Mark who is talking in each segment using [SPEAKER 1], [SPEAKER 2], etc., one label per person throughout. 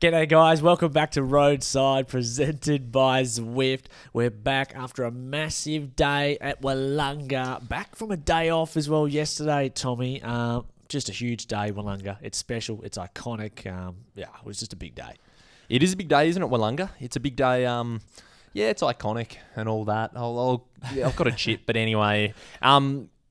[SPEAKER 1] G'day guys, welcome back to Roadside, presented by Zwift. We're back after a massive day at Willunga. Back from a day off as well yesterday, Tommy. Just a huge day, Willunga. It's special, it's iconic. It was just a big day.
[SPEAKER 2] It is a big day, isn't it, Willunga? It's a big day. It's iconic and all that. I've got a chip, but anyway.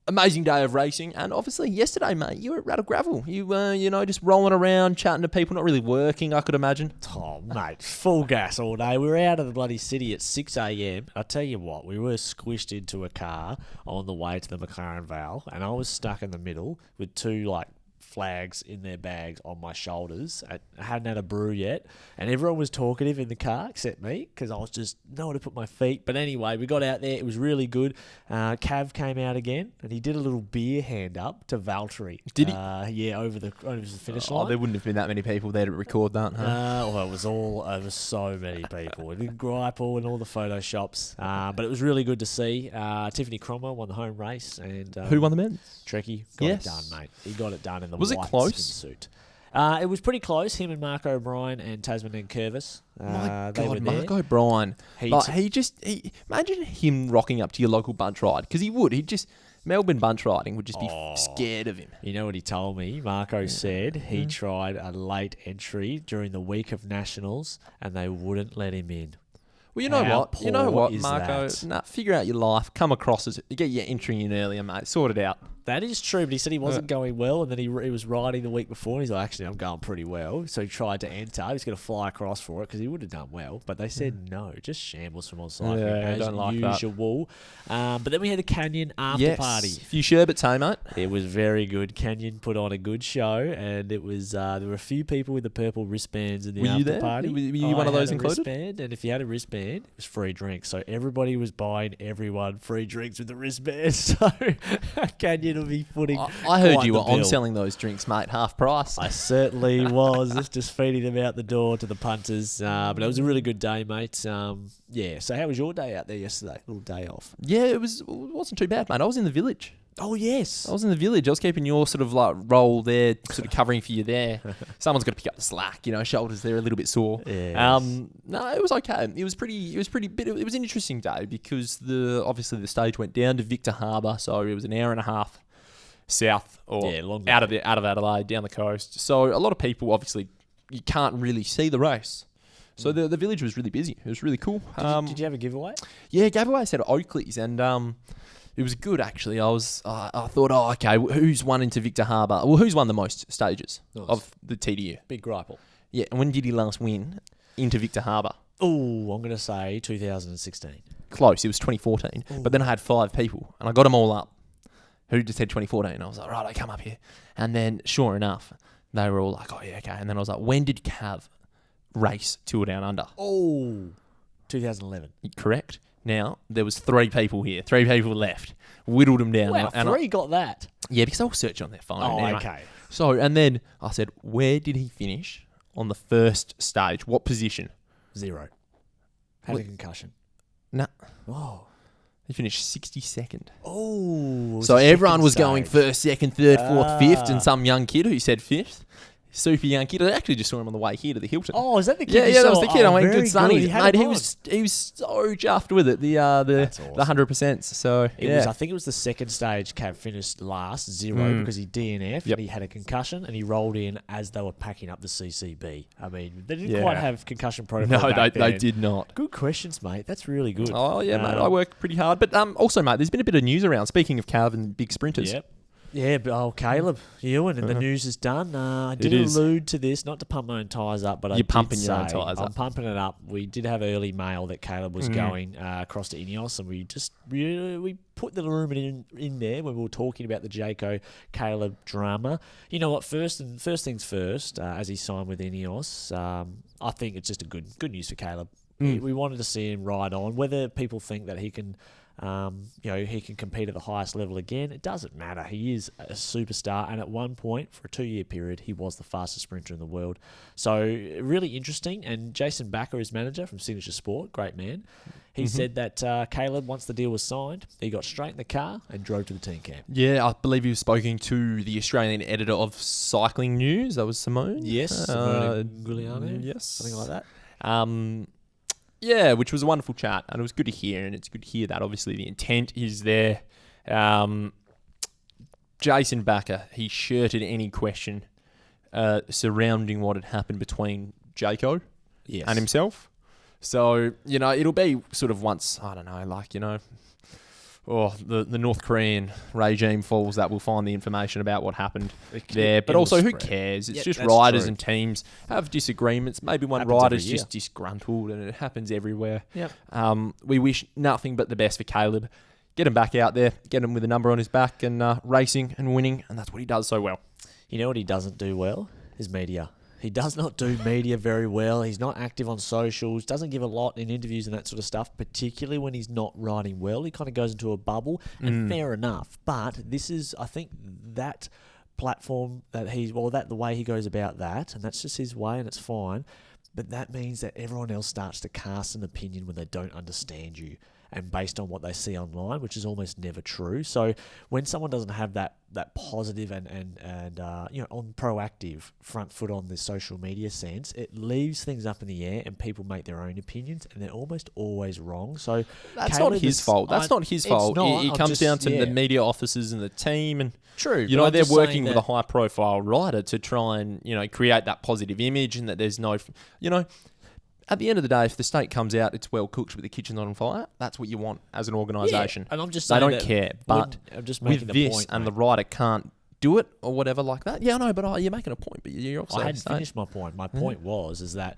[SPEAKER 2] Amazing day of racing, and obviously yesterday, mate, you were at Rattle Gravel. You were, just rolling around, chatting to people, not really working, I could imagine.
[SPEAKER 1] Oh, mate, full gas all day. We were out of the bloody city at 6 a.m. I tell you what, we were squished into a car on the way to the McLaren Vale, and I was stuck in the middle with two, flags in their bags on my shoulders. I hadn't had a brew yet, and everyone was talkative in the car except me because I was just nowhere to put my feet. But anyway, we got out there. It was really good. Cav came out again, and he did a little beer hand up to Valtteri.
[SPEAKER 2] Did he?
[SPEAKER 1] Over the finish line.
[SPEAKER 2] There wouldn't have been that many people there to record that, huh?
[SPEAKER 1] It was all over so many people. It did gripe all in all the photoshops. But it was really good to see. Tiffany Cromer won the home race. And
[SPEAKER 2] who won the men's?
[SPEAKER 1] Trekkie got it done, mate. He got it done in the
[SPEAKER 2] Was it
[SPEAKER 1] white
[SPEAKER 2] close?
[SPEAKER 1] suit. It was pretty close. Him and Mark O'Brien and Tasman and Curvis.
[SPEAKER 2] My
[SPEAKER 1] they were
[SPEAKER 2] God,
[SPEAKER 1] there.
[SPEAKER 2] Mark O'Brien. Imagine him rocking up to your local bunch ride, because he would. Melbourne bunch riding would just be scared of him.
[SPEAKER 1] You know what he told me? Marco said he tried a late entry during the week of Nationals and they wouldn't let him in.
[SPEAKER 2] Well, you know what, Marco?
[SPEAKER 1] That?
[SPEAKER 2] Figure out your life. Come across as get your entry in earlier, mate. Sort it out.
[SPEAKER 1] That is true, but he said he wasn't going well, and then he was riding the week before, and he's like, actually, I'm going pretty well. So he tried to enter. He was going to fly across for it because he would have done well, but they said no, just shambles from on cycling as
[SPEAKER 2] don't like
[SPEAKER 1] usual. But then we had the Canyon after party.
[SPEAKER 2] A few sherbets, hey, mate.
[SPEAKER 1] It was very good. Canyon put on a good show, and it was there were a few people with the purple wristbands in the after party.
[SPEAKER 2] Were you one of those included?
[SPEAKER 1] Wristband, and if you had a wristband, it was free drinks. So everybody was buying everyone free drinks with the wristband. So Canyon will be footing.
[SPEAKER 2] I heard you were on selling those drinks, mate, half price.
[SPEAKER 1] I certainly was, just feeding them out the door to the punters. But it was a really good day, mate. So how was your day out there yesterday? A little day off.
[SPEAKER 2] Yeah, it wasn't too bad, mate. I was in the village.
[SPEAKER 1] Oh, yes.
[SPEAKER 2] I was in the village. I was keeping your sort of role there, sort of covering for you there. Someone's got to pick up the slack, shoulders there a little bit sore.
[SPEAKER 1] Yes.
[SPEAKER 2] No, it was okay. It was an interesting day because obviously the stage went down to Victor Harbour, so it was an hour and a half south or out of Adelaide, down the coast. So a lot of people, obviously, you can't really see the race. So the village was really busy. It was really cool.
[SPEAKER 1] Did you have a giveaway?
[SPEAKER 2] Yeah, gave away a set of Oakleys, and it was good, actually. I thought, okay, who's won into Victor Harbour? Well, who's won the most stages of the TDU?
[SPEAKER 1] Big Gripple.
[SPEAKER 2] Yeah, and when did he last win into Victor Harbour?
[SPEAKER 1] Oh, I'm going to say 2016.
[SPEAKER 2] Close, it was 2014. Ooh. But then I had 5 people, and I got them all up who just said 2014. I was like, right, I come up here. And then, sure enough, they were all like, oh, yeah, okay. And then I was like, when did Cav race Tour Down Under?
[SPEAKER 1] Oh, 2011.
[SPEAKER 2] Correct. Now, there was 3 people here. 3 people left. Whittled them down.
[SPEAKER 1] Wow,
[SPEAKER 2] and
[SPEAKER 1] 3 got that?
[SPEAKER 2] Yeah, because they were searching on their phone.
[SPEAKER 1] Oh,
[SPEAKER 2] anyway.
[SPEAKER 1] okay.
[SPEAKER 2] So, and then I said, where did he finish on the first stage? What position?
[SPEAKER 1] 0. Had a concussion.
[SPEAKER 2] No.
[SPEAKER 1] Oh.
[SPEAKER 2] He finished 62nd.
[SPEAKER 1] Oh.
[SPEAKER 2] So everyone was going 1st, 2nd, 3rd, 4th, 5th, and some young kid who said 5th. Super young kid. I actually just saw him on the way here to the Hilton.
[SPEAKER 1] Oh, is that the kid?
[SPEAKER 2] Yeah, that was the kid. I went, good son. He was so chuffed with it. The awesome. The 100%. So
[SPEAKER 1] I think it was the second stage. Cav finished last 0 because he DNF'd. And he had a concussion and he rolled in as they were packing up the CCB. I mean, they didn't quite have concussion protocol.
[SPEAKER 2] No, they did not.
[SPEAKER 1] Good questions, mate. That's really good.
[SPEAKER 2] Oh yeah, mate. I work pretty hard. But also, mate, there's been a bit of news around. Speaking of Cav and big sprinters.
[SPEAKER 1] Yep. Yeah, but Caleb Ewan, and the news is done. I did allude to this, not to pump my own tyres up, but
[SPEAKER 2] You're pumping your own tyres up.
[SPEAKER 1] I'm pumping it up. We did have early mail that Caleb was going across to Ineos, and we put the rumour in there when we were talking about the JAYCO Caleb drama. You know what? First things first, as he signed with Ineos, I think it's just a good news for Caleb. We wanted to see him ride on. Whether people think that he can he can compete at the highest level again. It doesn't matter. He is a superstar, and at one point, for a 2-year period, he was the fastest sprinter in the world. So really interesting. And Jason Backer, his manager from Signature Sport, great man, he said that Caleb, once the deal was signed, he got straight in the car and drove to the team camp.
[SPEAKER 2] Yeah, I believe he was speaking to the Australian editor of Cycling News. That was Simone.
[SPEAKER 1] Yes, Simone Gugliano.
[SPEAKER 2] Yes.
[SPEAKER 1] Something like that.
[SPEAKER 2] Yeah, which was a wonderful chat, and it was good to hear, and it's good to hear that obviously the intent is there. Jason Backer, he shirted any question surrounding what had happened between JAYCO and himself. So, it'll be sort of once, I don't know, the North Korean regime falls that we'll find the information about what happened there. But also, who cares? It's just riders and teams have disagreements. Maybe one rider's just disgruntled, and it happens everywhere.
[SPEAKER 1] Yep.
[SPEAKER 2] We wish nothing but the best for Caleb. Get him back out there, get him with a number on his back and racing and winning, and that's what he does so well.
[SPEAKER 1] You know what he doesn't do well? Is media. He does not do media very well. He's not active on socials, doesn't give a lot in interviews and that sort of stuff, particularly when he's not riding well. He kind of goes into a bubble, and fair enough. But this is, I think, that platform that the way he goes about that, and that's just his way, and it's fine. But that means that everyone else starts to cast an opinion when they don't understand you, and based on what they see online, which is almost never true. So when someone doesn't have that positive and on proactive front foot on the social media sense, it leaves things up in the air, and people make their own opinions, and they're almost always wrong. So
[SPEAKER 2] that's not his fault. That's not his fault. It comes down to the media officers and the team, and
[SPEAKER 1] true.
[SPEAKER 2] They're working with a high profile rider to try and create that positive image, and that there's no At the end of the day, if the steak comes out, it's well cooked with the kitchen not on fire. That's what you want as an organisation.
[SPEAKER 1] Yeah, and I'm just saying
[SPEAKER 2] they don't care. But
[SPEAKER 1] I'm just
[SPEAKER 2] with
[SPEAKER 1] making
[SPEAKER 2] this,
[SPEAKER 1] point,
[SPEAKER 2] and the rider can't do it or whatever like that. Yeah, I know, but you're making a point. But you're also
[SPEAKER 1] I hadn't finished my point. My point was that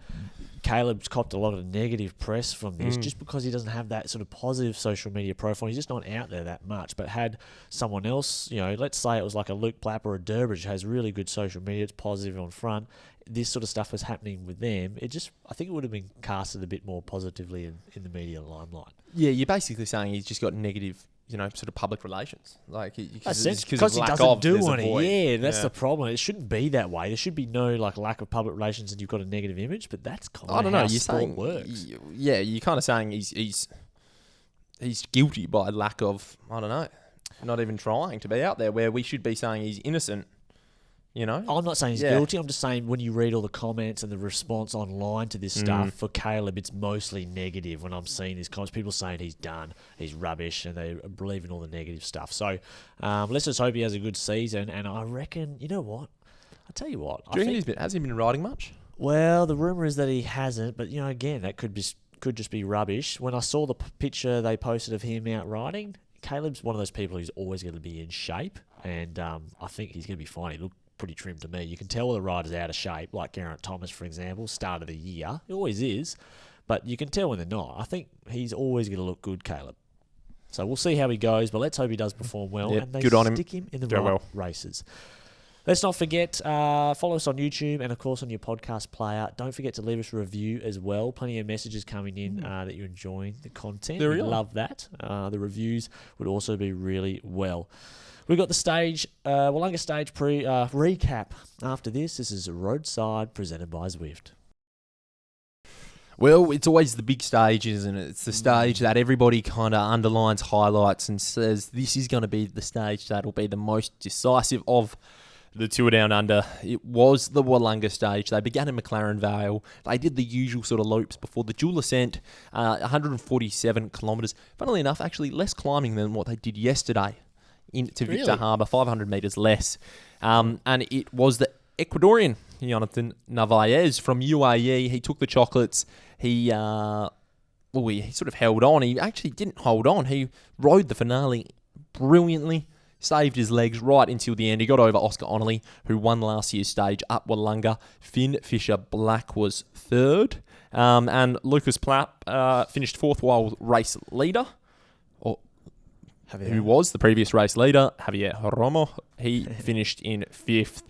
[SPEAKER 1] Caleb's copped a lot of negative press from this just because he doesn't have that sort of positive social media profile. He's just not out there that much. But had someone else, let's say it was like a Luke Plapp or a Durbridge, who has really good social media, it's positive on front, this sort of stuff was happening with them, I think it would have been casted a bit more positively in the media limelight.
[SPEAKER 2] Yeah, you're basically saying he's just got negative, sort of public relations.
[SPEAKER 1] Because he doesn't do any. Yeah, that's the problem. It shouldn't be that way. There should be no lack of public relations and you've got a negative image, but that's kind of how sport works.
[SPEAKER 2] Yeah, you're kind of saying he's guilty by lack of, I don't know, not even trying to be out there, where we should be saying he's innocent.
[SPEAKER 1] I'm not saying he's guilty. I'm just saying when you read all the comments and the response online to this stuff, for Caleb, it's mostly negative. When I'm seeing these comments, people saying he's done, he's rubbish, and they believe in all the negative stuff. So let's just hope he has a good season. And I reckon, you know what? I'll tell you what.
[SPEAKER 2] Do you think has he been riding much?
[SPEAKER 1] Well, the rumour is that he hasn't, but again, that could just be rubbish. When I saw the picture they posted of him out riding, Caleb's one of those people who's always going to be in shape, and I think he's going to be fine. He looked pretty trim to me. You can tell the rider's out of shape, like Geraint Thomas, for example, start of the year. He always is, but you can tell when they're not. I think he's always going to look good, Caleb. So we'll see how he goes, but let's hope he does perform well, and they stick him in the right races. Let's not forget, follow us on YouTube and, of course, on your podcast player. Don't forget to leave us a review as well. Plenty of messages coming in that you're enjoying the content. We love that. The reviews would also be really well. We've got the Willunga stage recap after this. This is ROADSIDE presented by Zwift.
[SPEAKER 2] Well, it's always the big stage, isn't it? It's the stage that everybody kind of underlines, highlights, and says this is going to be the stage that'll be the most decisive of the Tour Down Under. It was the Willunga stage. They began in McLaren Vale. They did the usual sort of loops before the dual ascent, 147 kilometres. Funnily enough, actually less climbing than what they did yesterday into Victor Harbour, 500 metres less. And it was the Ecuadorian, Jonathan Narvaez from UAE. He took the chocolates. He sort of held on. He actually didn't hold on. He rode the finale brilliantly, saved his legs right until the end. He got over Oscar Onelli, who won last year's stage up Willunga. Finn Fisher-Black was third. And Lucas Plapp finished fourth while race leader, who was the previous race leader, Javier Romo. He finished in fifth.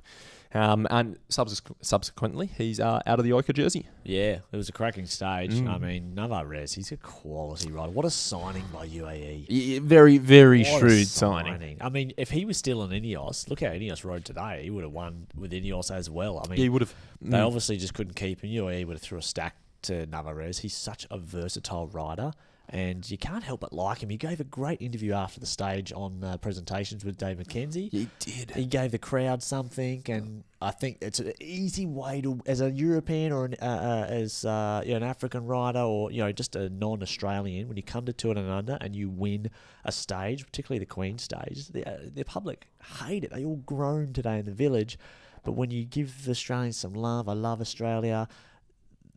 [SPEAKER 2] And subsequently, he's out of the JAYCO jersey.
[SPEAKER 1] Yeah, it was a cracking stage. I mean, Navarrez, he's a quality rider. What a signing by UAE.
[SPEAKER 2] Yeah, very, very shrewd signing.
[SPEAKER 1] I mean, if he was still on Ineos, look how Ineos rode today. He would have won with Ineos as well. I mean,
[SPEAKER 2] he would have.
[SPEAKER 1] They obviously just couldn't keep him. UAE would have threw a stack to Navarrez. He's such a versatile rider. And you can't help but like him. He gave a great interview after the stage on presentations with Dave McKenzie.
[SPEAKER 2] He did.
[SPEAKER 1] He gave the crowd something, and I think it's an easy way to, as a European or an African rider, or just a non-Australian, when you come to Tour Down Under and you win a stage, particularly the Queen stage, the public hate it. They all groan today in the village, but when you give the Australians some love, I love Australia,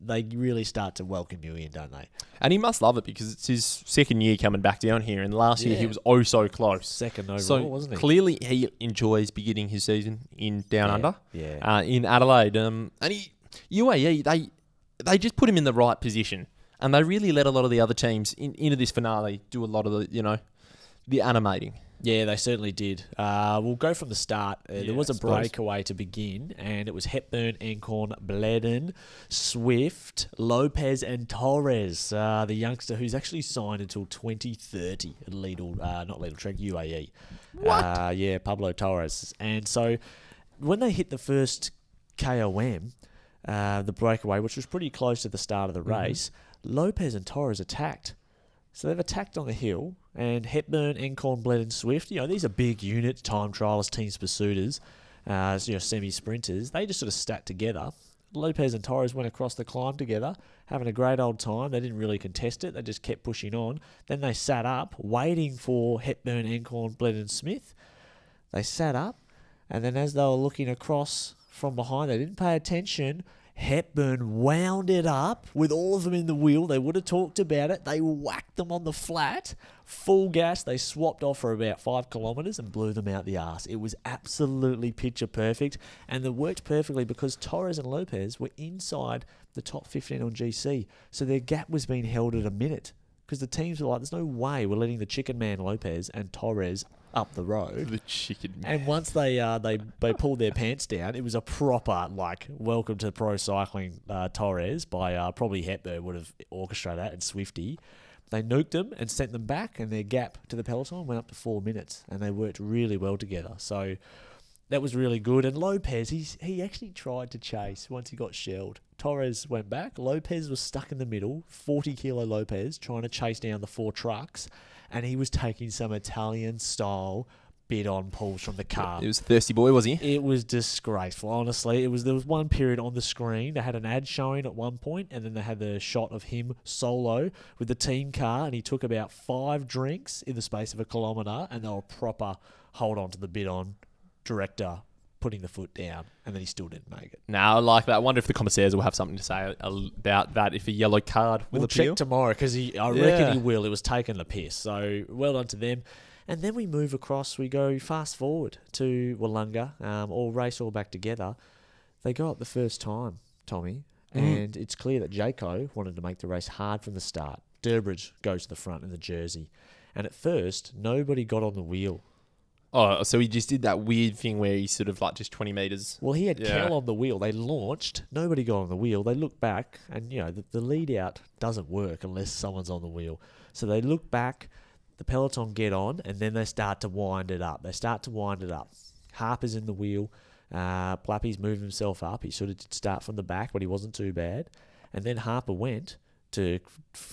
[SPEAKER 1] they really start to welcome you in, don't they?
[SPEAKER 2] And he must love it because it's his second year coming back down here. And last year he was oh so close.
[SPEAKER 1] Second overall, wasn't he?
[SPEAKER 2] Clearly he enjoys beginning his season in Down Under.
[SPEAKER 1] Yeah.
[SPEAKER 2] In Adelaide. And UAE, they just put him in the right position. And they really let a lot of the other teams into this finale do a lot of the animating.
[SPEAKER 1] Yeah, they certainly did. We'll go from the start. There was a breakaway to begin, and it was Hepburn, Encorn, Bledon, Swift, Lopez, and Torres, the youngster who's actually signed until 2030 at UAE.
[SPEAKER 2] What?
[SPEAKER 1] Pablo Torres. And so when they hit the first KOM, the breakaway, which was pretty close to the start of the race, Lopez and Torres attacked. So they've attacked on the hill, and Hepburn, Encorn, Bledon, Swift, these are big units, time trialists, teams pursuiters, semi-sprinters. They just sort of stacked together. Lopez and Torres went across the climb together, having a great old time. They didn't really contest it. They just kept pushing on. Then they sat up, waiting for Hepburn, Encorn, Bledon, Smith. They sat up, and then as they were looking across from behind, they didn't pay attention. Hepburn wound it up with all of them in the wheel. They would have talked about it. They whacked them on the flat, full gas. They swapped off for about 5 kilometres and blew them out the arse. It was absolutely picture perfect, and it worked perfectly because Torres and Lopez were inside the top 15 on GC, so their gap was being held at a minute because the teams were like, there's no way we're letting the chicken man Lopez and Torres up the road.
[SPEAKER 2] The chicken man.
[SPEAKER 1] And once they pulled their pants down, it was a proper welcome to pro cycling Torres by probably Hepburn would have orchestrated that, and Swifty. They nuked them and sent them back, and their gap to the peloton went up to 4 minutes, and they worked really well together. So that was really good. And Lopez, he actually tried to chase once he got shelled. Torres went back. Lopez was stuck in the middle, 40-kilo Lopez, trying to chase down the 4 trucks. And he was taking some Italian-style bid-on pulls from the car.
[SPEAKER 2] He was a thirsty boy, was he?
[SPEAKER 1] It was disgraceful, honestly. There was one period on the screen. They had an ad showing at one point, and then they had the shot of him solo with the team car, and he took about 5 drinks in the space of a kilometre, and they were proper hold on to the bid-on director putting the foot down, and then he still didn't make it.
[SPEAKER 2] No, I like that. I wonder if the commissaires will have something to say about that, if a yellow card will appeal.
[SPEAKER 1] We'll check tomorrow, because I reckon he will. It was taking the piss, so well done to them. And then we move across, we go fast forward to Willunga, race all back together. They go up the first time, Tommy, and it's clear that JAYCO wanted to make the race hard from the start. Durbridge goes to the front in the jersey. And at first, nobody got on the wheel.
[SPEAKER 2] Oh, so he just did that weird thing where he sort of just 20 metres.
[SPEAKER 1] Well, he had Kell on the wheel. They launched. Nobody got on the wheel. They look back, and, the lead out doesn't work unless someone's on the wheel. So they look back, the peloton get on, and then they start to wind it up. Harper's in the wheel. Plappy's moved himself up. He sort of did start from the back, but he wasn't too bad. And then Harper went to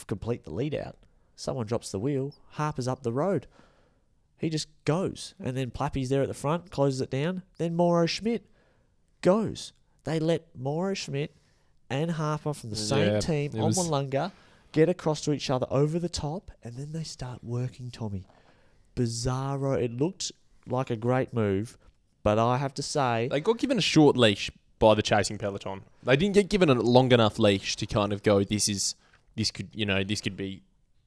[SPEAKER 1] complete the lead out. Someone drops the wheel. Harper's up the road. He just goes. And then Plappy's there at the front, closes it down. Then Mauro Schmidt goes. They let Mauro Schmidt and Harper from the same team on Willunga get across to each other over the top, and then they start working, Tommy. Bizarro. It looked like a great move, but I have to say...
[SPEAKER 2] They got given a short leash by the chasing peloton. They didn't get given a long enough leash to kind of go, this could be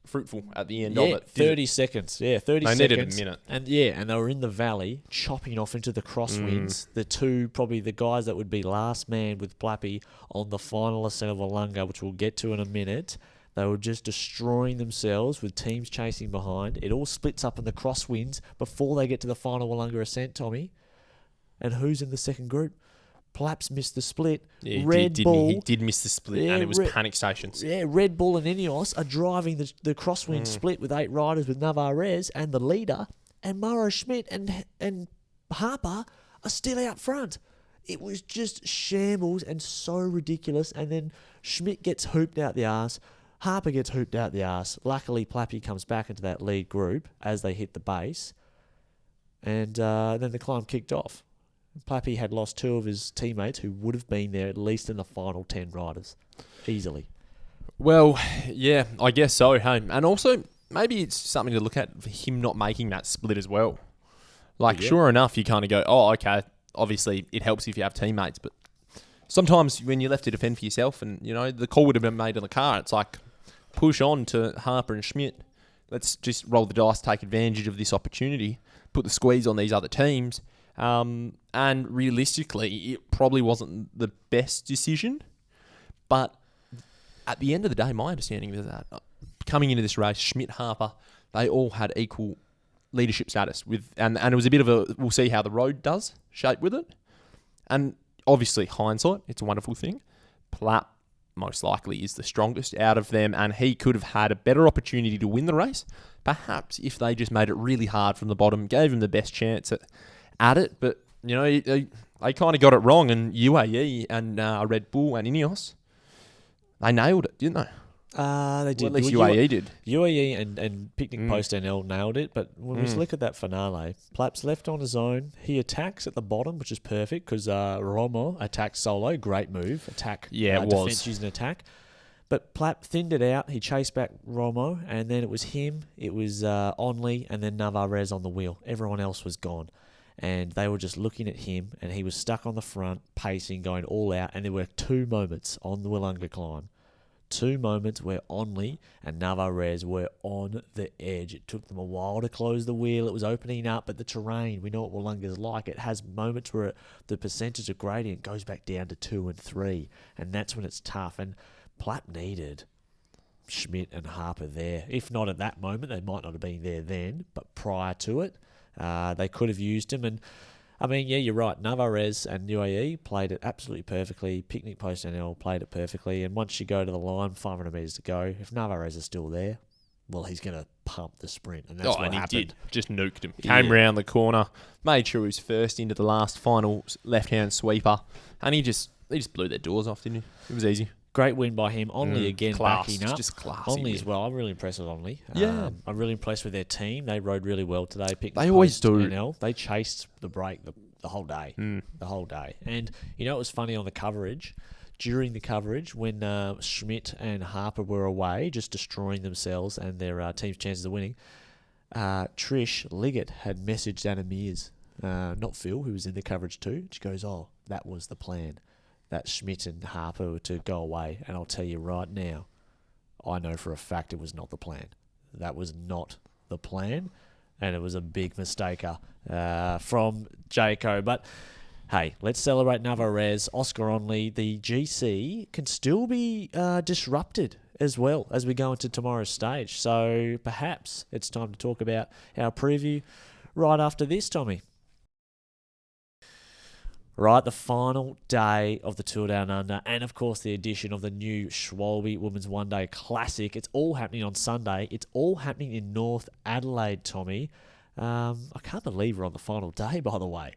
[SPEAKER 2] fruitful at the end of it.
[SPEAKER 1] 30 seconds. Yeah, 30 seconds.
[SPEAKER 2] They needed a minute.
[SPEAKER 1] And they were in the valley, chopping off into the crosswinds. The two, probably the guys that would be last man with Plappy on the final ascent of Willunga, which we'll get to in a minute. They were just destroying themselves with teams chasing behind. It all splits up in the crosswinds before they get to the final Willunga ascent, Tommy. And who's in the second group? Plaps missed the split.
[SPEAKER 2] Yeah,
[SPEAKER 1] Red Bull.
[SPEAKER 2] He did miss the split, and it was panic stations.
[SPEAKER 1] Yeah, Red Bull and Ineos are driving the crosswind split with 8 riders with Navarrez and the leader, and Mauro Schmidt and Harper are still out front. It was just shambles and so ridiculous. And then Schmidt gets hooped out the arse. Harper gets hooped out the arse. Luckily, Plappy comes back into that lead group as they hit the base. And then the climb kicked off. Plappy had lost 2 of his teammates who would have been there at least in the final 10 riders. Easily.
[SPEAKER 2] Well, yeah, I guess so. Hey? And also, maybe it's something to look at for him not making that split as well. Sure enough, you kind of go, oh, okay, obviously it helps if you have teammates, but sometimes when you're left to defend for yourself and, the call would have been made in the car, it's like, push on to Harper and Schmidt. Let's just roll the dice, take advantage of this opportunity, put the squeeze on these other teams. And realistically, it probably wasn't the best decision. But at the end of the day, my understanding is that coming into this race, Schmidt, Harper, they all had equal leadership status and it was a bit of a, we'll see how the road does shape with it. And obviously, hindsight, it's a wonderful thing. Plapp most likely is the strongest out of them, and he could have had a better opportunity to win the race. Perhaps if they just made it really hard from the bottom, gave him the best chance at it. But, they kind of got it wrong, and UAE and Red Bull and Ineos, they nailed it, didn't they?
[SPEAKER 1] They did.
[SPEAKER 2] Well, at least UAE did.
[SPEAKER 1] UAE and Picnic Post NL nailed it, but when we look at that finale, Plapp's left on his own. He attacks at the bottom, which is perfect because Romo attacks solo. Great move. Defense using attack. But Plapp thinned it out. He chased back Romo, and then it was him. It was Onley, and then Navarrez on the wheel. Everyone else was gone. And they were just looking at him, and he was stuck on the front, pacing, going all out. And there were 2 moments on the Willunga climb. 2 moments where Onley and Navarrez were on the edge. It took them a while to close the wheel. It was opening up, but the terrain, we know what Willunga's like. It has moments where the percentage of gradient goes back down to 2 and 3, and that's when it's tough. And Plapp needed Schmidt and Harper there. If not at that moment, they might not have been there then, but prior to it, they could have used him. And I mean, yeah, you're right. Navarrez and UAE played it absolutely perfectly. Picnic Post NL played it perfectly. And once you go to the line, 500 metres to go, if Navarrez is still there, well, he's going to pump the sprint. And that's what happened. He did.
[SPEAKER 2] Just nuked him. Came round the corner, made sure he was first into the last final left-hand sweeper. And he just blew their doors off, didn't he? It was easy.
[SPEAKER 1] Great win by him. Onley again
[SPEAKER 2] class.
[SPEAKER 1] Backing up.
[SPEAKER 2] Just classy.
[SPEAKER 1] Onley as well. I'm really impressed with Onley.
[SPEAKER 2] Yeah.
[SPEAKER 1] I'm really impressed with their team. They rode really well today.
[SPEAKER 2] They always do.
[SPEAKER 1] NL. They chased the break the whole day. The whole day. And, it was funny on the coverage. During the coverage, when Schmidt and Harper were away, just destroying themselves and their team's chances of winning, Trish Liggett had messaged Anna Mears, not Phil, who was in the coverage too. She goes, that was the plan. That Schmidt and Harper were to go away. And I'll tell you right now, I know for a fact it was not the plan. That was not the plan. And it was a big mistaker from JAYCO. But, hey, let's celebrate Navarrez, Oscar Onley. The GC can still be disrupted as well as we go into tomorrow's stage. So perhaps it's time to talk about our preview right after this, Tommy. Right, the final day of the Tour Down Under, and of course the edition of the new Schwalbe Women's One Day Classic. It's all happening on Sunday. It's all happening in North Adelaide, Tommy. I can't believe we're on the final day, by the way.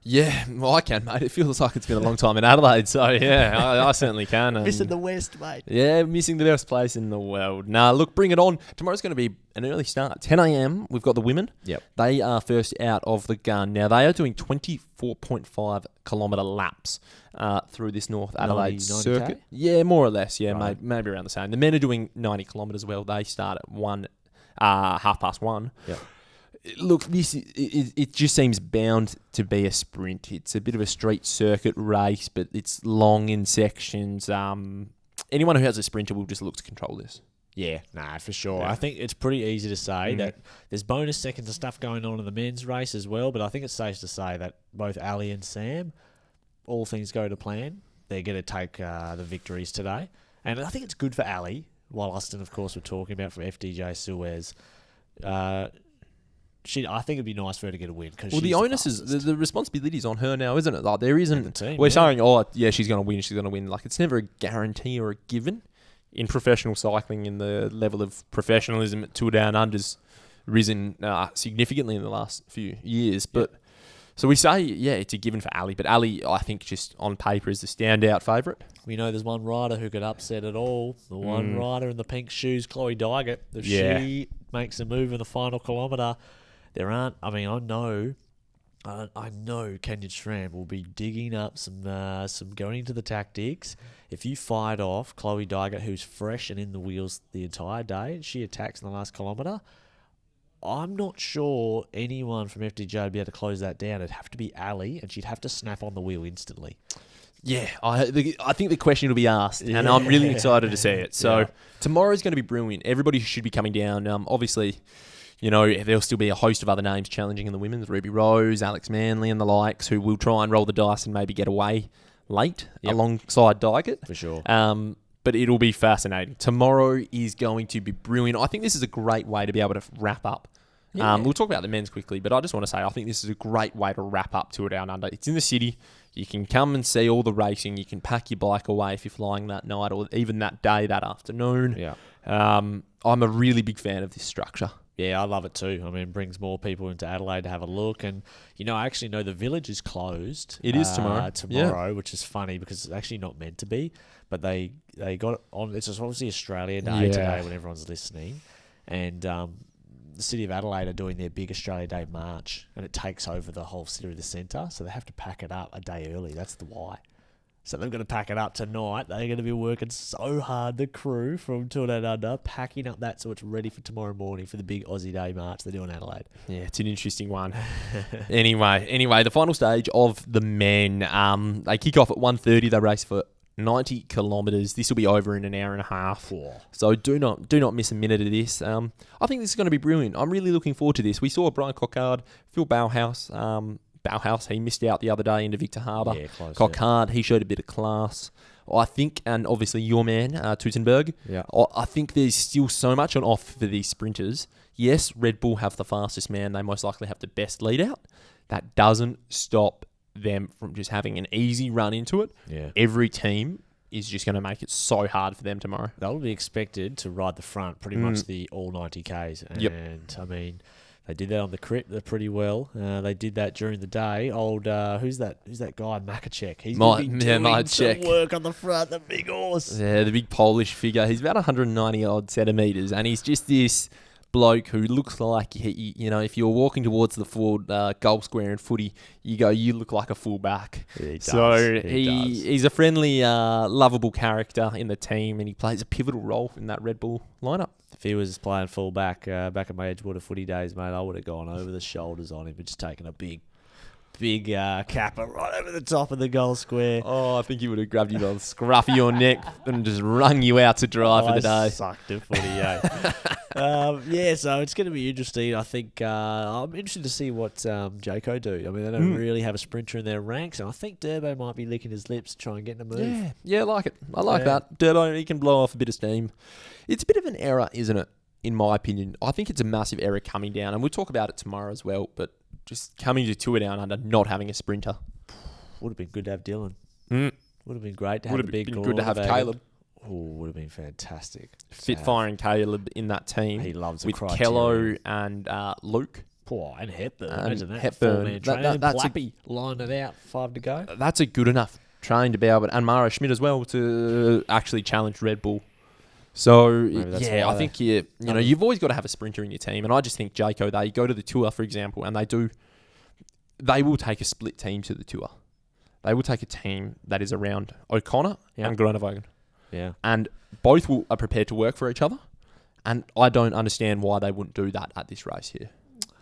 [SPEAKER 2] Yeah, well, I can, mate. It feels like it's been a long time in Adelaide, so yeah, I certainly can.
[SPEAKER 1] Missing the West, mate.
[SPEAKER 2] Yeah, missing the best place in the world. Nah, look, bring it on. Tomorrow's going to be an early start. 10 a.m, we've got the women.
[SPEAKER 1] Yep.
[SPEAKER 2] They are first out of the gun. Now, they are doing 24.5 kilometre laps through this North Adelaide circuit.
[SPEAKER 1] 90K?
[SPEAKER 2] Yeah, more or less. Yeah,
[SPEAKER 1] right.
[SPEAKER 2] maybe around the same. The men are doing 90 kilometres as well. They start at 1:30.
[SPEAKER 1] Yep.
[SPEAKER 2] Look, it just seems bound to be a sprint. It's a bit of a street circuit race, but it's long in sections. Anyone who has a sprinter will just look to control this.
[SPEAKER 1] Yeah, for sure.
[SPEAKER 2] Yeah.
[SPEAKER 1] I think it's pretty easy to say that there's bonus seconds and stuff going on in the men's race as well, but I think it's safe to say that both Ali and Sam, all things go to plan, they're going to take the victories today. And I think it's good for Ali, while Austin, of course, we're talking about from FDJ Suez. I think it'd be nice for her to get a win.
[SPEAKER 2] Well, the onus is the responsibility is on her now, isn't it? Like there isn't.
[SPEAKER 1] The team,
[SPEAKER 2] we're saying, she's going to win. She's going to win. Like it's never a guarantee or a given. In professional cycling, in the level of professionalism at Tour Down Under's risen significantly in the last few years. But so we say, it's a given for Ali. But Ali, I think, just on paper is the standout favourite.
[SPEAKER 1] We know there's one rider who could upset it all. The one rider in the pink shoes, Chloe Dygert. If she makes a move in the final kilometre, there aren't. I mean, I know Kenyon Schramm will be digging up some going into the tactics. If you fight off Chloe Dygert, who's fresh and in the wheels the entire day, and she attacks in the last kilometre, I'm not sure anyone from FDJ would be able to close that down. It'd have to be Ali, and she'd have to snap on the wheel instantly.
[SPEAKER 2] Yeah, I think the question will be asked, and I'm really excited to see it. So tomorrow's going to be brilliant. Everybody should be coming down. Obviously, there'll still be a host of other names challenging in the women's. Ruby Rose, Alex Manley and the likes, who will try and roll the dice and maybe get away late alongside Dygert.
[SPEAKER 1] For sure.
[SPEAKER 2] But it'll be fascinating. Tomorrow is going to be brilliant. I think this is a great way to be able to wrap up. We'll talk about the men's quickly, but I just want to say I think this is a great way to wrap up Tour Down Under. It's in the city. You can come and see all the racing. You can pack your bike away if you're flying that night or even that day, that afternoon.
[SPEAKER 1] Yeah.
[SPEAKER 2] I'm a really big fan of this structure.
[SPEAKER 1] Yeah, I love it too. I mean, it brings more people into Adelaide to have a look. And, I actually know the village is closed.
[SPEAKER 2] It is tomorrow.
[SPEAKER 1] Which is funny because it's actually not meant to be. But they got it on. It's obviously Australia Day today when everyone's listening. And the City of Adelaide are doing their big Australia Day march. And it takes over the whole city of the centre. So they have to pack it up a day early. That's the why. So they're going to pack it up tonight. They're going to be working so hard, the crew from Tour Down Under, packing up that so it's ready for tomorrow morning for the big Aussie Day march they do in Adelaide.
[SPEAKER 2] Yeah, it's an interesting one. Anyway, the final stage of the men. They kick off at 1:30. They race for 90 kilometres. This will be over in an hour and a half.
[SPEAKER 1] Whoa.
[SPEAKER 2] So do not miss a minute of this. I think this is going to be brilliant. I'm really looking forward to this. We saw Brian Cockard, Phil Bauhaus. He missed out the other day into Victor Harbour.
[SPEAKER 1] Yeah, close.
[SPEAKER 2] Cockard, he showed a bit of class. I think, and obviously your man, Tutenberg.
[SPEAKER 1] Yeah.
[SPEAKER 2] I think there's still so much on offer for these sprinters. Yes, Red Bull have the fastest man. They most likely have the best lead out. That doesn't stop them from just having an easy run into it.
[SPEAKER 1] Yeah.
[SPEAKER 2] Every team is just going to make it so hard for them tomorrow.
[SPEAKER 1] They'll be expected to ride the front pretty much the all 90 Ks. And, I mean... They did that on the crit pretty well. They did that during the day. Who's that guy, Makacek? He's doing some work on the front, the big horse.
[SPEAKER 2] Yeah, the big Polish figure. He's about 190 odd centimetres, and he's just this bloke who looks like if you're walking towards the forward goal square in footy, you look like a fullback.
[SPEAKER 1] He does.
[SPEAKER 2] So he's a friendly, lovable character in the team, and he plays a pivotal role in that Red Bull lineup.
[SPEAKER 1] If he was playing fullback back in my Edgewater footy days, mate, I would have gone over the shoulders on him and just taken a big capper right over the top of the goal square.
[SPEAKER 2] Oh, I think he would have grabbed you by the scruff of your neck and just wrung you out to dry for the day.
[SPEAKER 1] Sucked at footy, so it's going to be interesting. I think I'm interested to see what JAYCO do. I mean, they don't really have a sprinter in their ranks, and I think Durbo might be licking his lips to try and get in a move.
[SPEAKER 2] Yeah, I like it. I like that. Durbo, he can blow off a bit of steam. It's a bit of an error, isn't it, in my opinion? I think it's a massive error coming down, and we'll talk about it tomorrow as well, but just coming to Tour Down Under, not having a sprinter.
[SPEAKER 1] Would have been good to have Dylan. Would have been great to have a big
[SPEAKER 2] Would have been good to have Caleb.
[SPEAKER 1] Oh, would have been fantastic.
[SPEAKER 2] Fit firing Caleb in that team.
[SPEAKER 1] He loves
[SPEAKER 2] with
[SPEAKER 1] criteria.
[SPEAKER 2] Kello and Luke.
[SPEAKER 1] And Hepburn. Imagine that.
[SPEAKER 2] Hepburn.
[SPEAKER 1] That's Blappy lined it out, 5 to go.
[SPEAKER 2] That's a good enough train to be able to, and Mara Schmidt as well, to actually challenge Red Bull. So, I think you've always got to have a sprinter in your team. And I just think JAYCO, they go to the Tour, for example, and they will take a split team to the Tour. They will take a team that is around O'Connor and Groenewegen.
[SPEAKER 1] Yeah.
[SPEAKER 2] And both are prepared to work for each other. And I don't understand why they wouldn't do that at this race here.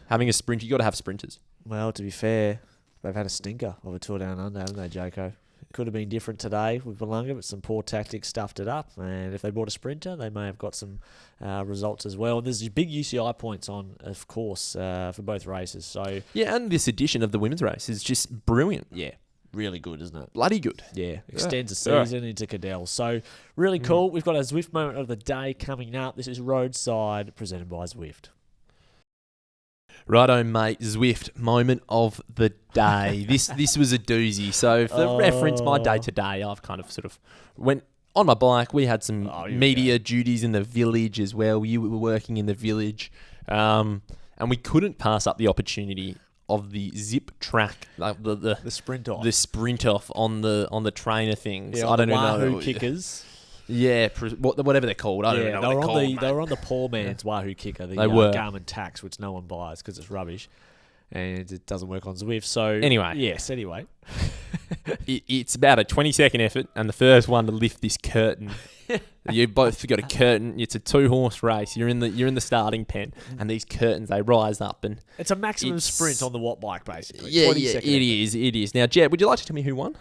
[SPEAKER 2] Having a sprinter, you got to have sprinters.
[SPEAKER 1] Well, to be fair, they've had a stinker of a Tour Down Under, haven't they, JAYCO? Could have been different today with Willunga, but some poor tactics stuffed it up. And if they brought a sprinter, they may have got some results as well. And there's big UCI points on, of course, for both races. So
[SPEAKER 2] and this edition of the women's race is just brilliant.
[SPEAKER 1] Yeah, really good, isn't it?
[SPEAKER 2] Bloody good.
[SPEAKER 1] Yeah, extends the season into Cadell. So really cool. We've got a Zwift moment of the day coming up. This is Roadside, presented by Zwift.
[SPEAKER 2] Righto, mate. Zwift moment of the day. This was a doozy. So for reference, my day today, I've kind of sort of went on my bike. We had some media duties in the village as well. You were working in the village, and we couldn't pass up the opportunity of the zip track, like the
[SPEAKER 1] sprint off,
[SPEAKER 2] on the trainer things.
[SPEAKER 1] Yeah,
[SPEAKER 2] I don't know.
[SPEAKER 1] Wahoo kickers.
[SPEAKER 2] Yeah, whatever they're called. I don't know.
[SPEAKER 1] They were on the poor man's Wahoo kicker, the Garmin Tax, which no one buys because it's rubbish and it doesn't work on Zwift. So anyway,
[SPEAKER 2] it's about a 20-second effort, and the first one to lift this curtain. You both got a curtain. It's a 2-horse race. You're in the starting pen, and these curtains, they rise up, and
[SPEAKER 1] it's a maximum sprint on the watt bike, basically.
[SPEAKER 2] Yeah, it is. Now, Jed, would you like to tell me who won?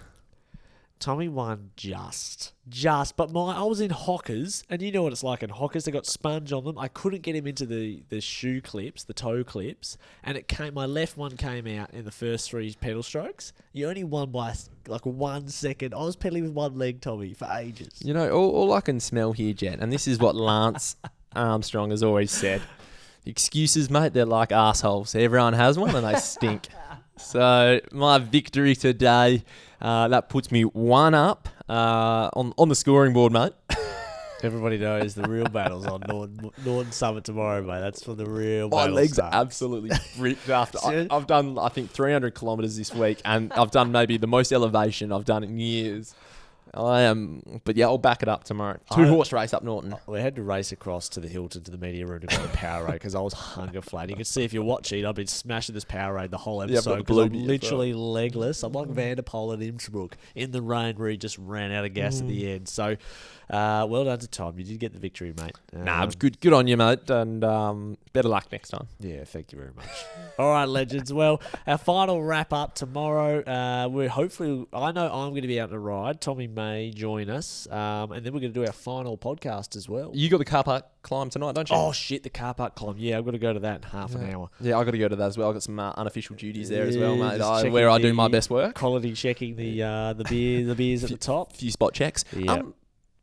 [SPEAKER 1] Tommy won just. But I was in Hockers, and you know what it's like in Hockers. They got sponge on them. I couldn't get him into the shoe clips, the toe clips, and my left one came out in the first 3 pedal strokes. You only won by like 1 second. I was pedaling with one leg, Tommy, for ages.
[SPEAKER 2] You know, all I can smell here, Jet, and this is what Lance Armstrong has always said. Excuses, mate, they're like assholes. Everyone has one, and they stink. So my victory today, that puts me 1 up on the scoring board, mate.
[SPEAKER 1] Everybody knows the real battle's on Norton Summit tomorrow, mate. That's for the real battle.
[SPEAKER 2] My legs are absolutely ripped after. I've done, I think, 300 kilometres this week, and I've done maybe the most elevation I've done in years. But I'll back it up tomorrow. 2-horse race up Norton.
[SPEAKER 1] We had to race across to the Hilton to the media room to go to Powerade because I was hunger flat. You can see if you're watching, I've been smashing this Powerade the whole episode because I'm literally legless. I'm like Van der Poel at Innsbruck in the rain where he just ran out of gas at the end. So, well done to Tom. You did get the victory, mate.
[SPEAKER 2] It was good. Good on you, mate. And better luck next time.
[SPEAKER 1] Yeah, thank you very much. All right, legends. Well, our final wrap up tomorrow. I know I'm going to be out to ride. Tommy may join us, and then we're going to do our final podcast as well.
[SPEAKER 2] You got the car park climb tonight, don't you?
[SPEAKER 1] Oh shit, the car park climb. Yeah, I've got to go to that in half an hour.
[SPEAKER 2] Yeah, I've got to go to that as well. I've got some unofficial duties there as well, mate. Where I do my best work.
[SPEAKER 1] Quality checking the beers at the top.
[SPEAKER 2] Few spot checks. Yeah.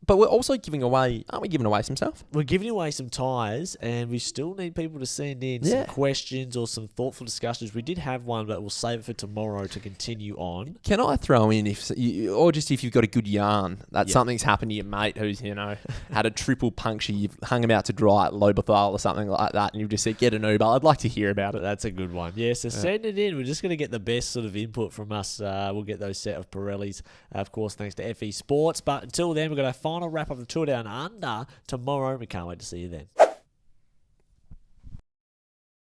[SPEAKER 2] But we're also aren't we giving away some stuff?
[SPEAKER 1] We're giving away some tyres, and we still need people to send in some questions or some thoughtful discussions. We did have one, but we'll save it for tomorrow to continue on.
[SPEAKER 2] Can I throw in if you've got a good yarn that something's happened to your mate who's, had a triple puncture, you've hung him out to dry at Lobethal or something like that, and you've just said, get an Uber. I'd like to hear about it.
[SPEAKER 1] That's a good one. Yeah, so send it in. We're just going to get the best sort of input from us. We'll get those set of Pirellis, of course, thanks to FE Sports. But until then, we've got our final wrap up of the Tour Down Under tomorrow. We can't wait to see you then.